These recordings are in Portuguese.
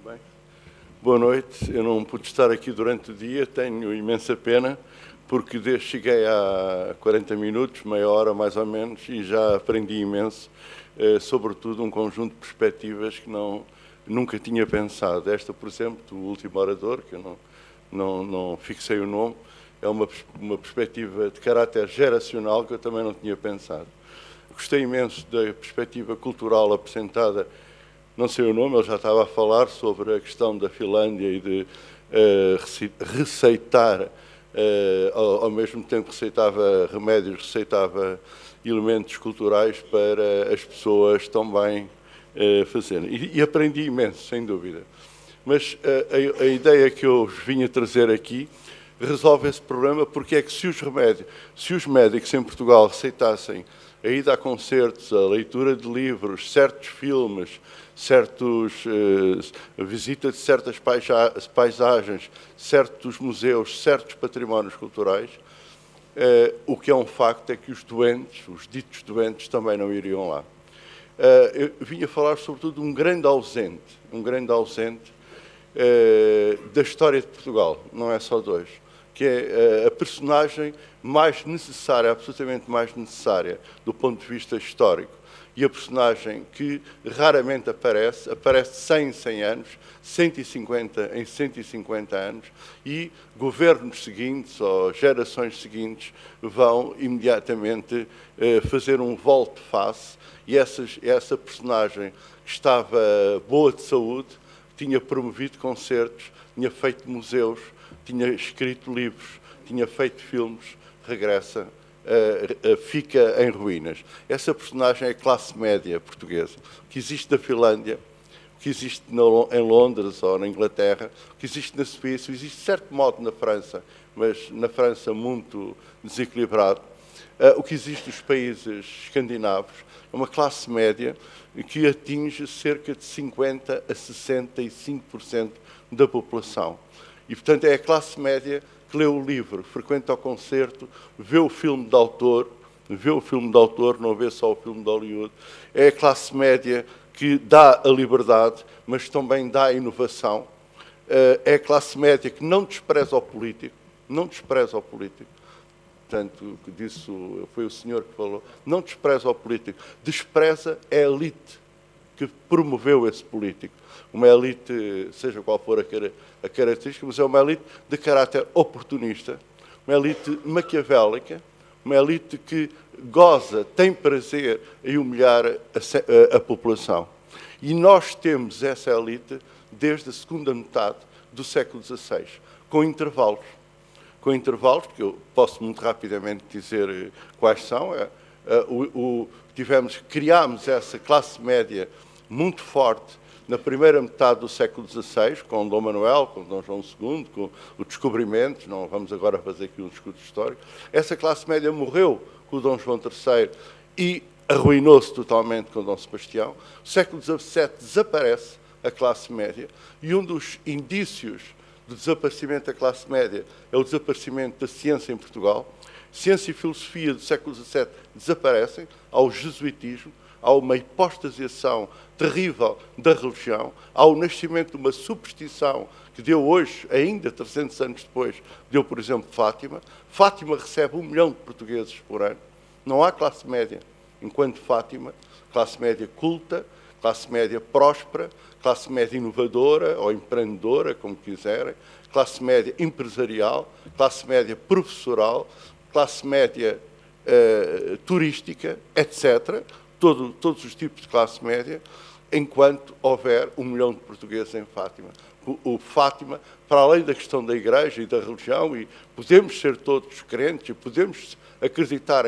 Bem, boa noite. Eu não pude estar aqui durante o dia, tenho imensa pena, porque desde cheguei há 40 minutos, meia hora mais ou menos, e já aprendi imenso, sobretudo um conjunto de perspectivas que nunca tinha pensado. Esta, por exemplo, do último orador, que eu não fixei o nome, é uma perspectiva de caráter geracional que eu também não tinha pensado. Gostei imenso da perspectiva cultural apresentada, não sei o nome, ele já estava a falar sobre a questão da Finlândia e de receitar, ao mesmo tempo que receitava remédios, receitava elementos culturais para as pessoas também fazerem. E aprendi imenso, sem dúvida. Mas a ideia que eu vim a trazer aqui resolve esse problema, porque é que se os médicos em Portugal receitassem a ida a concertos, a leitura de livros, certos filmes, a visita de certas paisagens, certos museus, certos patrimónios culturais, o que é um facto é que os ditos doentes, também não iriam lá. Eu vinha falar sobretudo de um grande ausente da história de Portugal, não é só dois, que é a personagem mais necessária, absolutamente mais necessária do ponto de vista histórico, e a personagem que raramente aparece 100 em 100 anos, 150 em 150 anos, e governos seguintes ou gerações seguintes vão imediatamente fazer um volte-face, e essa personagem estava boa de saúde, tinha promovido concertos, tinha feito museus, tinha escrito livros, tinha feito filmes, regressa, fica em ruínas. Essa personagem é a classe média portuguesa, que existe na Finlândia, que existe em Londres ou na Inglaterra, que existe na Suíça, existe de certo modo na França, mas na França muito desequilibrado, o que existe nos países escandinavos, é uma classe média que atinge cerca de 50% a 65% da população. E, portanto, é a classe média que lê o livro, frequenta o concerto, vê o filme de autor, não vê só o filme de Hollywood. É a classe média que dá a liberdade, mas também dá a inovação. É a classe média que não despreza o político, Portanto, disso foi o senhor que falou, não despreza o político, despreza a elite que promoveu esse político. Uma elite, seja qual for a característica, mas é uma elite de caráter oportunista, uma elite maquiavélica, uma elite que goza, tem prazer em humilhar a população. E nós temos essa elite desde a segunda metade do século XVI, com intervalos, que eu posso muito rapidamente dizer quais são. Criámos essa classe média muito forte na primeira metade do século XVI, com Dom Manuel, com Dom João II, com o descobrimento, não vamos agora fazer aqui um discurso histórico. Essa classe média morreu com o Dom João III e arruinou-se totalmente com Dom Sebastião. No século XVII desaparece a classe média, e um dos indícios do desaparecimento da classe média é o desaparecimento da ciência em Portugal. Ciência e filosofia do século XVII desaparecem, há o jesuitismo, há uma hipostasiação terrível da religião, há o nascimento de uma superstição que deu hoje, ainda 300 anos depois, deu, por exemplo, Fátima. Fátima recebe 1 milhão de portugueses por ano. Não há classe média enquanto Fátima, classe média culta, classe média próspera, classe média inovadora ou empreendedora, como quiserem, classe média empresarial, classe média professoral, classe média turística, etc. Todos os tipos de classe média, enquanto houver 1 milhão de portugueses em Fátima. O Fátima, para além da questão da Igreja e da religião, e podemos ser todos crentes, e podemos acreditar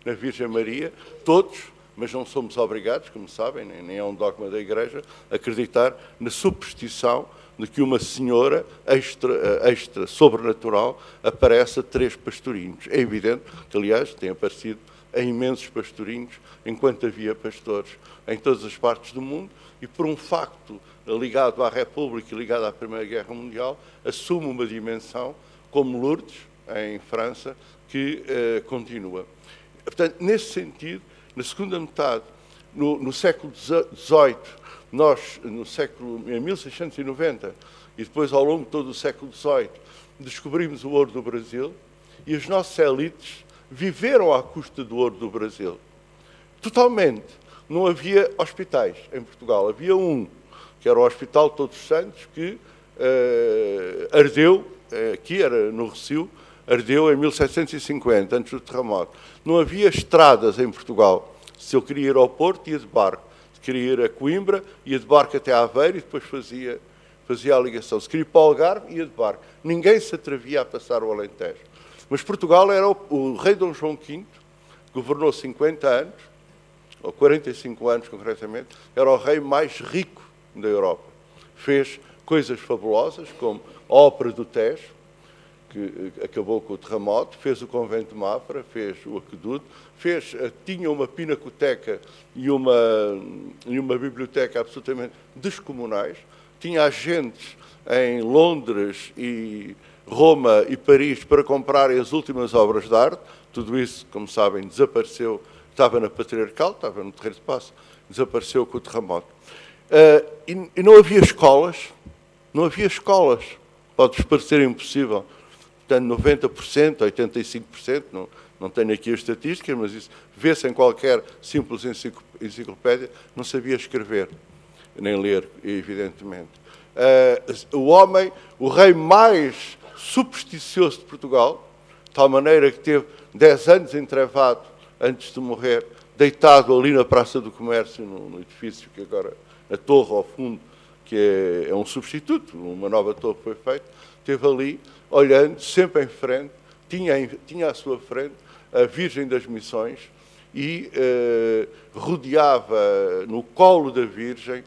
na Virgem Maria, todos, mas não somos obrigados, como sabem, nem é um dogma da Igreja, acreditar na superstição de que uma senhora extra sobrenatural aparece a 3 pastorinhos. É evidente que, aliás, tem aparecido a imensos pastorinhos, enquanto havia pastores em todas as partes do mundo, e por um facto ligado à República e ligado à Primeira Guerra Mundial, assume uma dimensão, como Lourdes, em França, que continua. Portanto, nesse sentido, na segunda metade, no século XVIII, Nós, em 1690, e depois ao longo de todo o século XVIII, descobrimos o ouro do Brasil e as nossas elites viveram à custa do ouro do Brasil. Totalmente. Não havia hospitais em Portugal. Havia um, que era o Hospital de Todos os Santos, que ardeu, aqui era no Recio, ardeu em 1750, antes do terremoto. Não havia estradas em Portugal. Se eu queria ir ao Porto, ia de barco. Se queria ir a Coimbra, ia de barco até Aveiro e depois fazia a ligação. Se queria ir para o Algarve, ia de barco. Ninguém se atrevia a passar o Alentejo. Mas Portugal era o rei Dom João V, governou 50 anos, ou 45 anos concretamente, era o rei mais rico da Europa. Fez coisas fabulosas, como a Ópera do Tejo, que acabou com o terremoto, fez o Convento de Mafra, fez o Aqueduto, tinha uma pinacoteca e uma biblioteca absolutamente descomunais, tinha agentes em Londres e Roma e Paris para comprarem as últimas obras de arte. Tudo isso, como sabem, desapareceu, estava na Patriarcal, estava no Terreiro de Paço, desapareceu com o terremoto. E não havia escolas, pode-vos parecer impossível. Portanto, 90%, 85%, não tenho aqui as estatísticas, mas isso vê-se em qualquer simples enciclopédia, não sabia escrever, nem ler, evidentemente. O rei mais supersticioso de Portugal, de tal maneira que teve 10 anos entrevado antes de morrer, deitado ali na Praça do Comércio, no edifício que agora, a torre ao fundo, que é um substituto, uma nova torre foi feita, esteve ali, olhando, sempre em frente, tinha à sua frente a Virgem das Missões e rodeava no colo da Virgem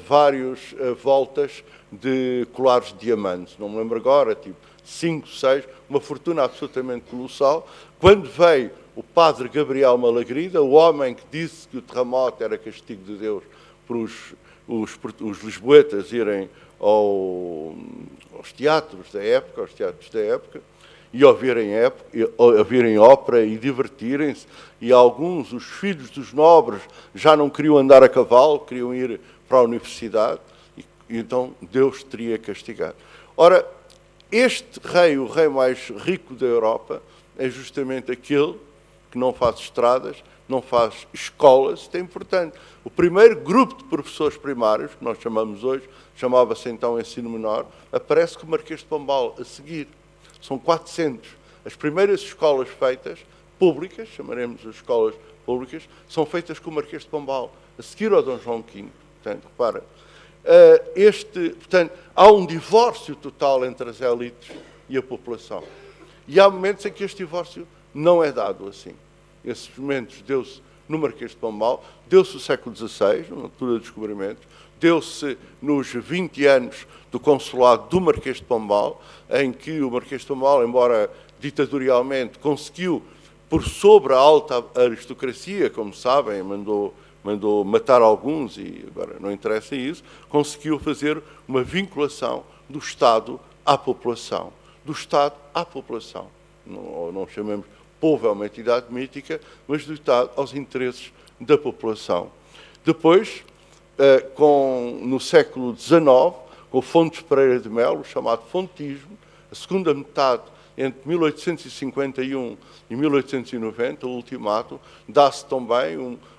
várias voltas de colares de diamantes. Não me lembro agora, tipo 5, 6, uma fortuna absolutamente colossal. Quando veio o padre Gabriel Malagrida, o homem que disse que o terremoto era castigo de Deus para os lisboetas irem aos teatros da época, e ouvirem ópera e divertirem-se, e alguns, os filhos dos nobres, já não queriam andar a cavalo, queriam ir para a universidade, e então Deus teria castigado. Ora, este rei, o rei mais rico da Europa, é justamente aquele que não faz estradas, não faz escolas, isto é importante. O primeiro grupo de professores primários, que nós chamamos hoje, chamava-se então ensino menor, aparece com o Marquês de Pombal a seguir. São 400. As primeiras escolas feitas, públicas, chamaremos as escolas públicas, são feitas com o Marquês de Pombal, a seguir ao Dom João V. Portanto, repara, portanto, há um divórcio total entre as elites e a população. E há momentos em que este divórcio não é dado assim. Esses momentos deu-se no Marquês de Pombal, deu-se no século XVI, na altura do descobrimento, deu-se nos 20 anos do consulado do Marquês de Pombal, em que o Marquês de Pombal, embora ditatorialmente, conseguiu, por sobre a alta aristocracia, como sabem, mandou matar alguns, e agora não interessa isso, conseguiu fazer uma vinculação do Estado à população. Do Estado à população. Não chamemos povo, é uma entidade mítica, mas do Estado aos interesses da população. Depois, no século XIX, com o Fontes Pereira de Melo, o chamado fontismo, a segunda metade, entre 1851 e 1890, o ultimato, dá-se também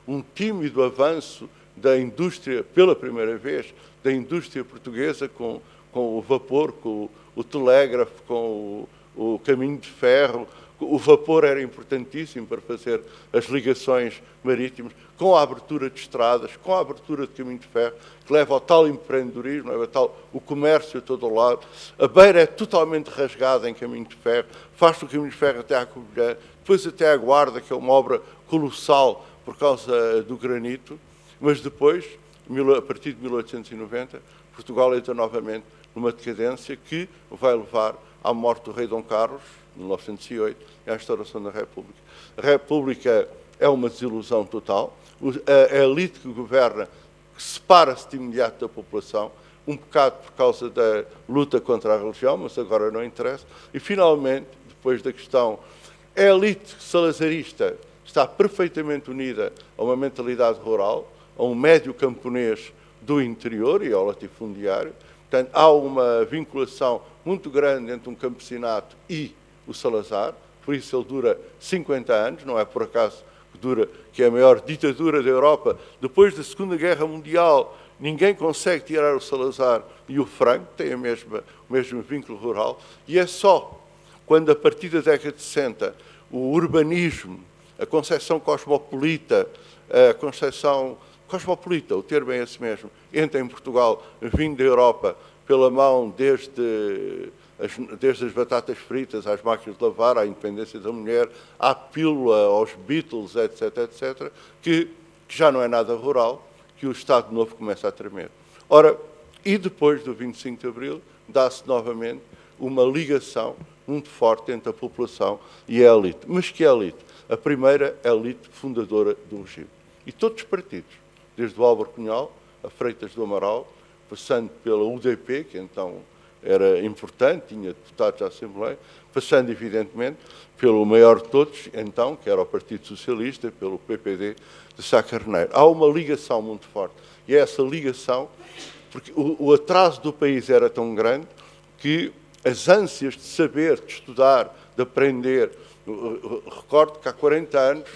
um tímido avanço da indústria, pela primeira vez, da indústria portuguesa com o vapor, com o telégrafo, com o caminho de ferro. O vapor era importantíssimo para fazer as ligações marítimas, com a abertura de estradas, com a abertura de caminho de ferro, que leva ao tal empreendedorismo, leva ao tal o comércio a todo o lado. A beira é totalmente rasgada em caminho de ferro, faz-se o caminho de ferro até à Covilhã, depois até à Guarda, que é uma obra colossal por causa do granito, mas depois, a partir de 1890, Portugal entra novamente numa decadência que vai levar à morte do rei Dom Carlos, em 1908, e à instauração da República. A República é uma desilusão total. A elite que governa separa-se de imediato da população, um bocado por causa da luta contra a religião, mas agora não interessa. E, finalmente, depois da questão, a elite salazarista está perfeitamente unida a uma mentalidade rural, a um médio camponês do interior e ao latifundiário. Portanto, há uma vinculação muito grande entre um campesinato e o Salazar, por isso ele dura 50 anos, não é por acaso que é a maior ditadura da Europa. Depois da Segunda Guerra Mundial, ninguém consegue tirar o Salazar e o Franco, têm o mesmo vínculo rural, e é só quando, a partir da década de 60, o urbanismo, a concepção cosmopolita, o termo é esse mesmo, entra em Portugal, vindo da Europa, pela mão desde as batatas fritas, às máquinas de lavar, à independência da mulher, à pílula, aos Beatles, etc., etc., que já não é nada rural, que o Estado Novo começa a tremer. Ora, e depois do 25 de Abril, dá-se novamente uma ligação muito forte entre a população e a elite. Mas que elite? A primeira elite fundadora do regime. E todos os partidos, desde o Álvaro Cunhal, a Freitas do Amaral, passando pela UDP, que então era importante, tinha deputados à Assembleia, passando, evidentemente, pelo maior de todos, então, que era o Partido Socialista, pelo PPD de Sá Carneiro. Há uma ligação muito forte. E é essa ligação, porque o atraso do país era tão grande que as ânsias de saber, de estudar, de aprender. Recordo que há 40 anos,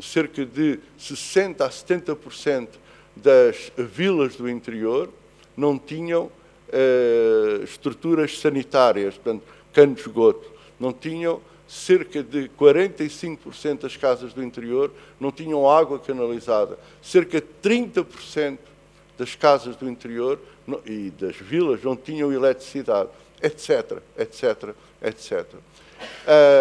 cerca de 60% a 70% das vilas do interior não tinham estruturas sanitárias, portanto, cano de esgoto. Não tinham, cerca de 45% das casas do interior não tinham água canalizada. Cerca de 30% das casas do interior e das vilas não tinham eletricidade, etc., etc., etc.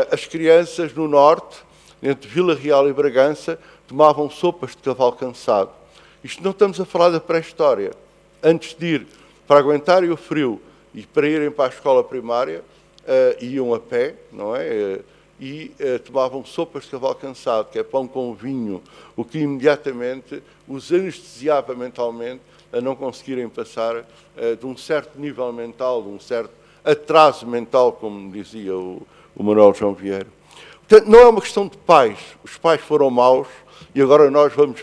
As crianças no norte, entre Vila Real e Bragança, tomavam sopas de cavalo cansado. Isto não estamos a falar da pré-história. Antes de ir, para aguentarem o frio e para irem para a escola primária, iam a pé, não é? E tomavam sopas de cavalo cansado, que é pão com vinho, o que imediatamente os anestesiava mentalmente a não conseguirem passar de um certo nível mental, de um certo atraso mental, como dizia o Manuel João Vieira. Portanto, não é uma questão de pais. Os pais foram maus e agora nós vamos.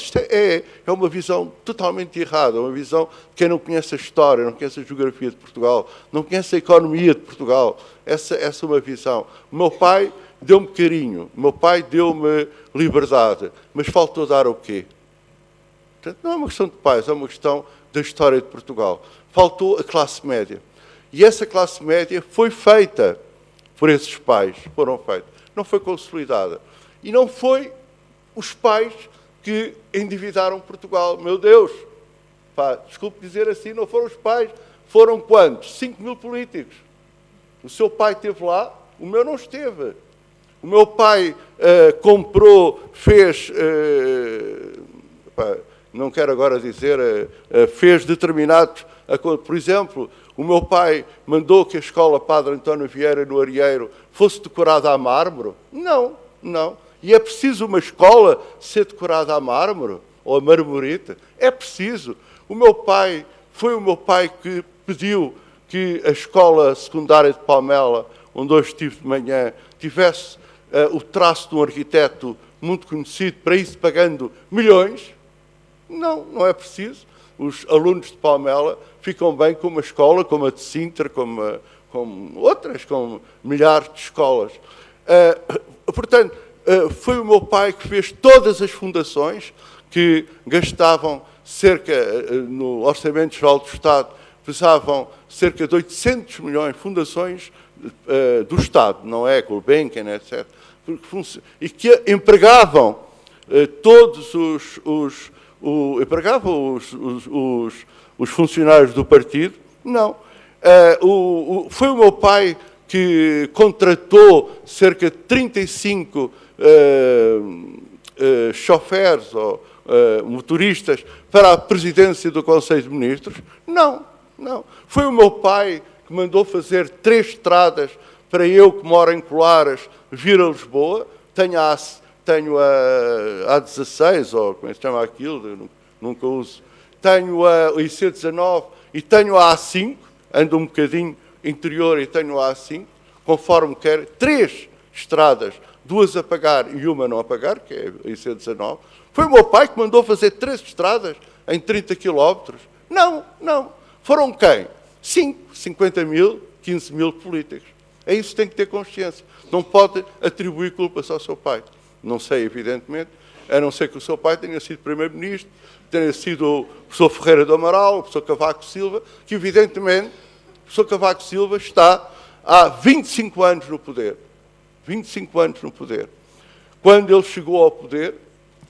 Isto é uma visão totalmente errada, uma visão de quem não conhece a história, não conhece a geografia de Portugal, não conhece a economia de Portugal. Essa é uma visão. O meu pai deu-me carinho, o meu pai deu-me liberdade, mas faltou dar o quê? Portanto, não é uma questão de pais, é uma questão da história de Portugal. Faltou a classe média. E essa classe média foi feita por esses pais, foram feitos. Não foi consolidada. E não foi os pais que endividaram Portugal. Meu Deus! Desculpe dizer assim, não foram os pais. Foram quantos? 5 mil políticos. O seu pai esteve lá, o meu não esteve. O meu pai comprou, fez... não quero agora dizer... fez determinados... Por exemplo, o meu pai mandou que a escola Padre António Vieira, no Arieiro, fosse decorada a mármore? Não, não. E é preciso uma escola ser decorada a mármore ou a marmorita? É preciso. Foi o meu pai que pediu que a escola secundária de Palmela, onde hoje estive de manhã, tivesse o traço de um arquiteto muito conhecido, para isso pagando milhões. Não, não é preciso. Os alunos de Palmela ficam bem com uma escola, como a de Sintra, como outras, com milhares de escolas. Portanto, foi o meu pai que fez todas as fundações que gastavam no Orçamento Geral do Estado, pesavam cerca de 800 milhões de fundações do Estado, não é? Gulbenkian, etc. E que empregavam todos empregavam os funcionários do partido? Não. Foi o meu pai que contratou cerca de 35 choferes ou motoristas para a presidência do Conselho de Ministros? Não, não. Foi o meu pai que mandou fazer 3 estradas para eu, que moro em Colares, vir a Lisboa. Tenho a A16, ou como é que se chama aquilo, nunca uso. Tenho a IC19 e tenho a A5, ando um bocadinho interior e tenho a A5, conforme quer, 3 estradas, 2 a pagar e uma não a pagar, que é a IC19. Foi o meu pai que mandou fazer 3 estradas em 30 quilómetros. Não, não. Foram quem? 5, 50 mil, 15 mil políticos. É isso que tem que ter consciência. Não pode atribuir culpas ao seu pai. Não sei, evidentemente, a não ser que o seu pai tenha sido primeiro-ministro, tenha sido o professor Ferreira do Amaral, o professor Cavaco Silva, que evidentemente o professor Cavaco Silva está há 25 anos no poder. 25 anos no poder. Quando ele chegou ao poder,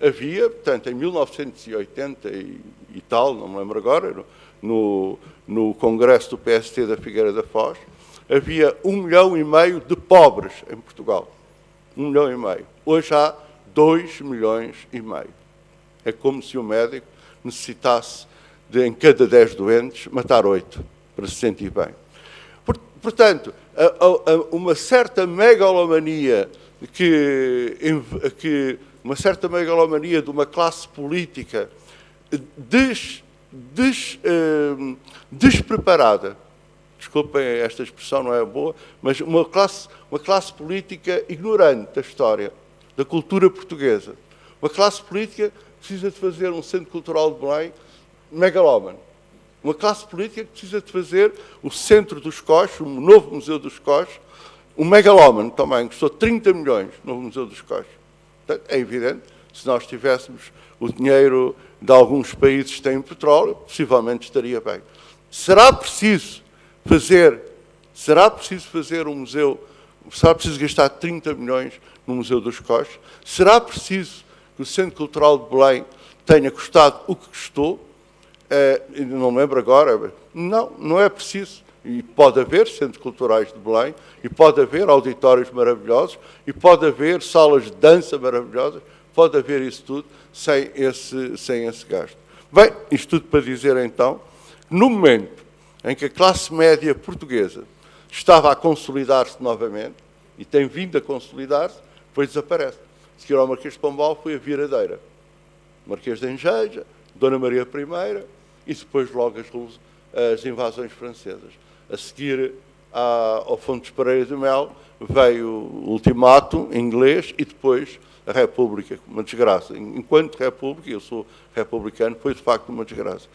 havia, portanto, em 1980 e tal, não me lembro agora, no Congresso do PST da Figueira da Foz, havia 1,5 milhão de pobres em Portugal. 1,5 milhão. Hoje há 2,5 milhões. É como se o médico necessitasse de, em cada 10 doentes, matar 8 para se sentir bem. Portanto, uma certa megalomania de uma classe política despreparada, desculpem, esta expressão não é boa, mas uma classe política ignorante da história, da cultura portuguesa. Uma classe política que precisa de fazer um centro cultural de Belém megalómano. Uma classe política que precisa de fazer o centro dos Coches, um novo Museu dos Coches, um megalómano também, que custou 30 milhões no Museu dos Coches. Portanto, é evidente, se nós tivéssemos o dinheiro de alguns países que têm petróleo, possivelmente estaria bem. Será preciso fazer um museu, será preciso gastar 30 milhões no Museu dos Coches? Será preciso que o Centro Cultural de Belém tenha custado o que custou? Não me lembro agora. Não, não é preciso. E pode haver centros culturais de Belém, e pode haver auditórios maravilhosos, e pode haver salas de dança maravilhosas, pode haver isso tudo sem esse gasto. Bem, isto tudo para dizer então, no momento em que a classe média portuguesa estava a consolidar-se novamente, e tem vindo a consolidar-se, depois desaparece. A seguir ao Marquês de Pombal foi a Viradeira, Marquês de Engeja, Dona Maria I, e depois logo as invasões francesas. A seguir ao Fontes Pereira de Mel veio o ultimato inglês e depois a República, uma desgraça. Enquanto República, eu sou republicano, foi de facto uma desgraça.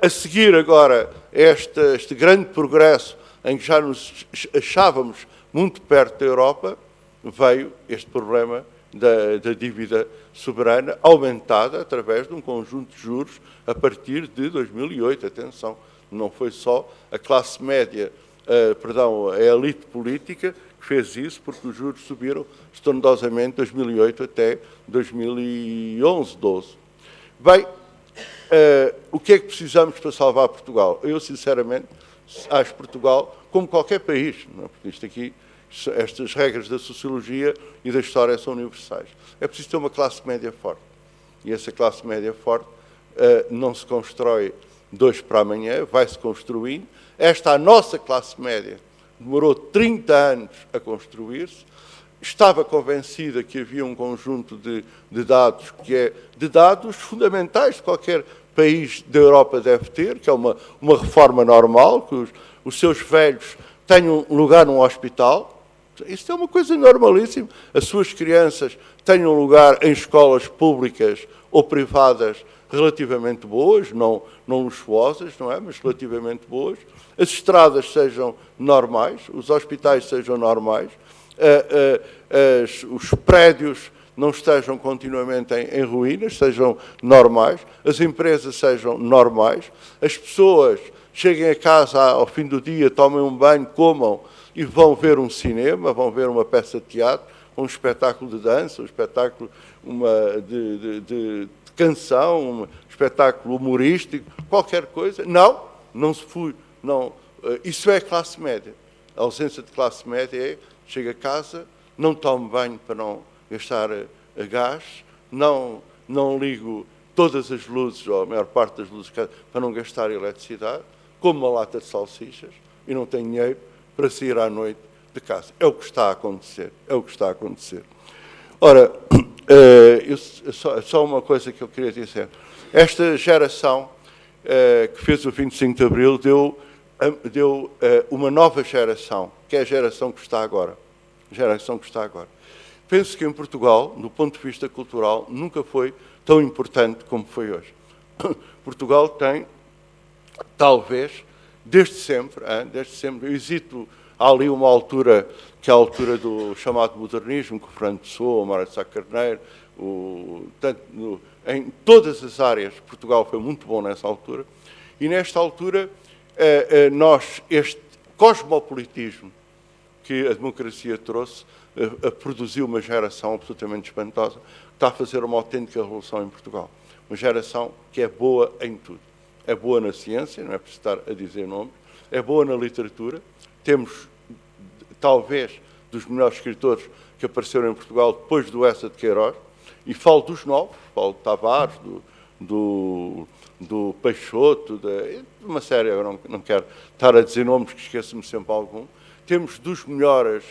A seguir agora este grande progresso em que já nos achávamos muito perto da Europa, veio este problema da dívida soberana aumentada através de um conjunto de juros a partir de 2008. Atenção, não foi só a classe média, a elite política que fez isso, porque os juros subiram estrondosamente de 2008 até 2011, 12. Bem, o que é que precisamos para salvar Portugal? Eu, sinceramente, acho Portugal como qualquer país, não é? Porque isto aqui, estas regras da sociologia e da história são universais. É preciso ter uma classe média forte. E essa classe média forte não se constrói de hoje para amanhã, vai-se construindo. A nossa classe média demorou 30 anos a construir-se. Estava convencida que havia um conjunto de dados de dados fundamentais que qualquer país da Europa deve ter, que é uma reforma normal, que os seus velhos tenham um lugar num hospital. Isso é uma coisa normalíssima. As suas crianças tenham um lugar em escolas públicas ou privadas relativamente boas, não luxuosas, não é? Mas relativamente boas. As estradas sejam normais, os hospitais sejam normais, os prédios não estejam continuamente em ruínas, sejam normais, as empresas sejam normais, as pessoas cheguem a casa ao fim do dia, tomem um banho, comam e vão ver um cinema, vão ver uma peça de teatro, um espetáculo de dança, um espetáculo de canção, um espetáculo humorístico, qualquer coisa. Não se fui. Não. Isso é classe média. A ausência de classe média é, chega a casa, não tomo banho para não gastar gás, não ligo todas as luzes, ou a maior parte das luzes, para não gastar eletricidade, como uma lata de salsichas e não tenho dinheiro para sair à noite de casa. É o que está a acontecer. É o que está a acontecer. Ora, só uma coisa que eu queria dizer. Esta geração que fez o 25 de Abril deu uma nova geração, que é a geração que está agora. Penso que em Portugal, do ponto de vista cultural, nunca foi tão importante como foi hoje. Portugal tem, talvez, desde sempre, eu hesito, há ali uma altura, que é a altura do chamado modernismo, com o Fernando Pessoa, o Mário de Sá Carneiro, em todas as áreas, Portugal foi muito bom nessa altura, e nesta altura, este cosmopolitismo que a democracia trouxe, produziu uma geração absolutamente espantosa, que está a fazer uma autêntica revolução em Portugal. Uma geração que é boa em tudo. É boa na ciência, não é preciso estar a dizer nomes, é boa na literatura. Temos, talvez, dos melhores escritores que apareceram em Portugal depois do Eça de Queiroz, e falo dos novos, falo de Tavares, do Peixoto, de uma série, eu não quero estar a dizer nomes que esqueço-me sempre algum. Temos dos melhores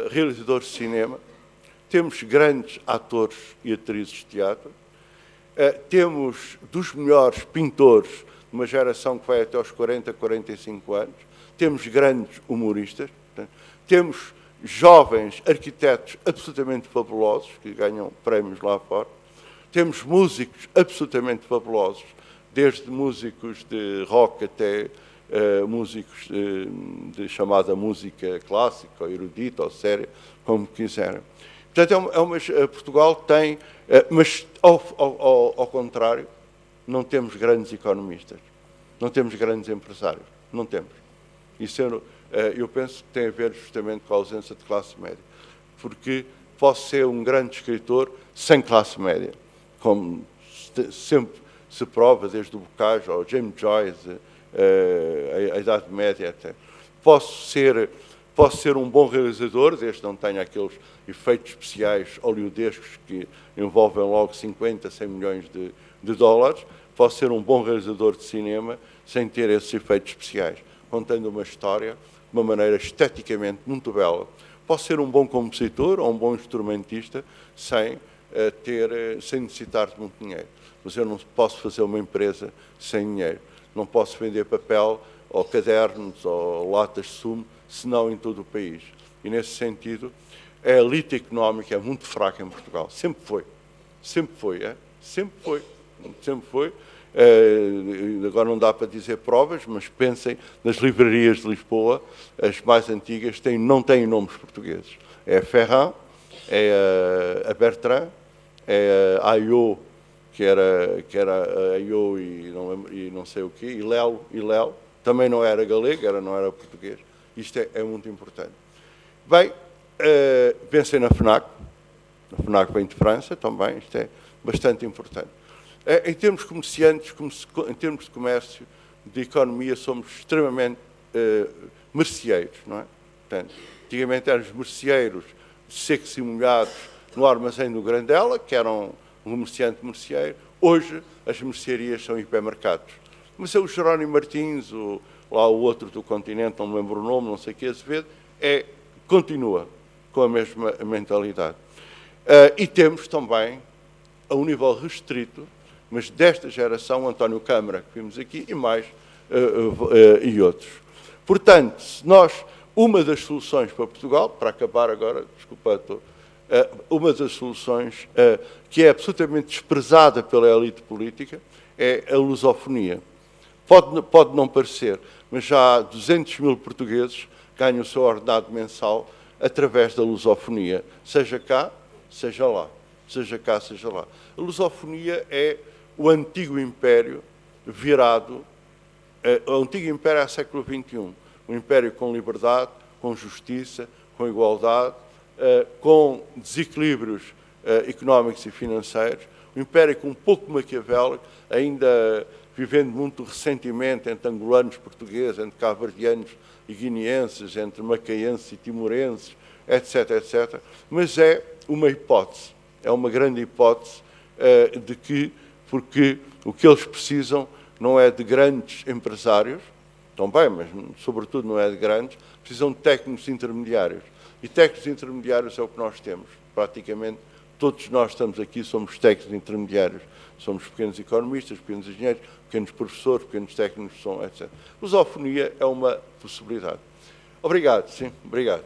realizadores de cinema, temos grandes atores e atrizes de teatro, temos dos melhores pintores de uma geração que vai até aos 40, 45 anos, temos grandes humoristas, temos jovens arquitetos absolutamente fabulosos, que ganham prémios lá fora, temos músicos absolutamente fabulosos, desde músicos de rock até músicos de chamada música clássica, ou erudita, ou séria, como quiserem. Portanto, Portugal tem, mas ao contrário, não temos grandes economistas, não temos grandes empresários, não temos. Isso eu penso que tem a ver justamente com a ausência de classe média, porque posso ser um grande escritor sem classe média, como sempre se prova, desde o Boccaccio ao James Joyce, a Idade Média até. Posso ser um bom realizador, desde que não tenha aqueles efeitos especiais hollywoodescos que envolvem logo 50, 100 milhões de dólares. Posso ser um bom realizador de cinema sem ter esses efeitos especiais, contando uma história de uma maneira esteticamente muito bela. Posso ser um bom compositor ou um bom instrumentista sem necessitar de muito dinheiro. Mas eu não posso fazer uma empresa sem dinheiro. Não posso vender papel ou cadernos ou latas de sumo, senão em todo o país. E, nesse sentido, a elite económica é muito fraca em Portugal. Sempre foi. Sempre foi. Sempre foi. Sempre foi. Agora não dá para dizer provas, mas pensem nas livrarias de Lisboa, as mais antigas não têm nomes portugueses. É a Ferrand, é a Bertrand, é a Aiot, que era Aiot e não sei o quê, e Lelo, também não era galego, não era português. Isto é muito importante. Bem, pensem na FNAC. A FNAC vem de França também, isto é bastante importante. Em termos comerciantes, em termos de comércio, de economia, somos extremamente merceeiros, não é? Portanto, antigamente éramos merceeiros secos e molhados no armazém do Grandela, que era um comerciante merceeiro. Hoje, as mercearias são hipermercados. Mas é o Jerónimo Martins, lá o outro do continente, não me lembro o nome, não sei o que, Azevedo, continua com a mesma mentalidade. E temos também, a um nível restrito, mas desta geração, António Câmara, que vimos aqui, e mais, e outros. Portanto, uma das soluções para Portugal, para acabar agora, desculpa, uma das soluções que é absolutamente desprezada pela elite política é a lusofonia. Pode não parecer, mas já 200 mil portugueses ganham o seu ordenado mensal através da lusofonia, seja cá, seja lá. Seja cá, seja lá. A lusofonia é o antigo império virado, o antigo império é século XXI, um império com liberdade, com justiça, com igualdade, com desequilíbrios económicos e financeiros, um império com um pouco maquiavélico, ainda vivendo muito ressentimento entre angolanos, portugueses, entre cabo-verdianos e guineenses, entre macaenses e timorenses, etc., etc. Mas é uma hipótese, é uma grande hipótese porque o que eles precisam não é de grandes empresários, também, mas sobretudo não é de grandes, precisam de técnicos intermediários. E técnicos intermediários é o que nós temos. Praticamente todos nós estamos aqui, somos técnicos intermediários. Somos pequenos economistas, pequenos engenheiros, pequenos professores, pequenos técnicos de som, etc. Lusofonia é uma possibilidade. Obrigado, sim, obrigado.